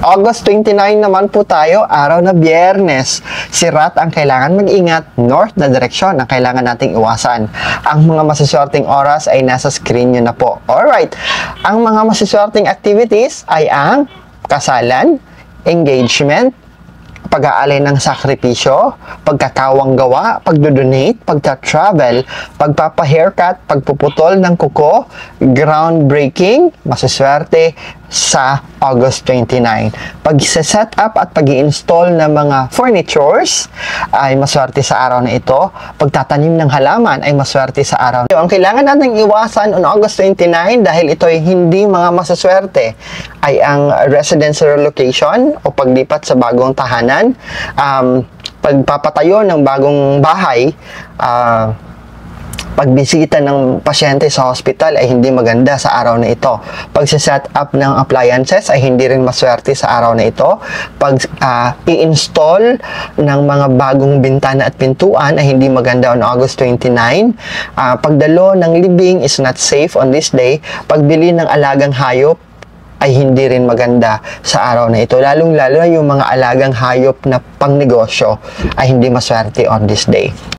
August 29 naman po tayo, araw na Biyernes. Sirat ang kailangan mag-ingat, north na direksyon ang kailangan nating iwasan. Ang mga masiswerteng oras ay nasa screen nyo na po. Alright, ang mga masiswerteng activities ay ang kasalan, engagement, pag-aalay ng sakripisyo, pagkakawang gawa, pagdodonate, pagta-travel, pagpapa-haircut, pagpuputol ng kuko, groundbreaking, masiswerte sa August 29. Pag-set up at pag-i-install ng mga furnitures ay maswerte sa araw na ito. Pagtatanim ng halaman ay maswerte sa araw na ito. Ang kailangan natin iwasan on August 29 dahil ito ay hindi mga masaswerte ay ang residential relocation o paglipat sa bagong tahanan, pagpapatayo ng bagong bahay, pagbisita ng pasyente sa hospital ay hindi maganda sa araw na ito. Pag-set up ng appliances ay hindi rin maswerte sa araw na ito. Pag i-install ng mga bagong bintana at pintuan ay hindi maganda on August 29. Pagdalo ng libing is not safe on this day. Pagbili ng alagang hayop ay hindi rin maganda sa araw na ito. Lalong-lalo yung mga alagang hayop na pangnegosyo ay hindi maswerte on this day.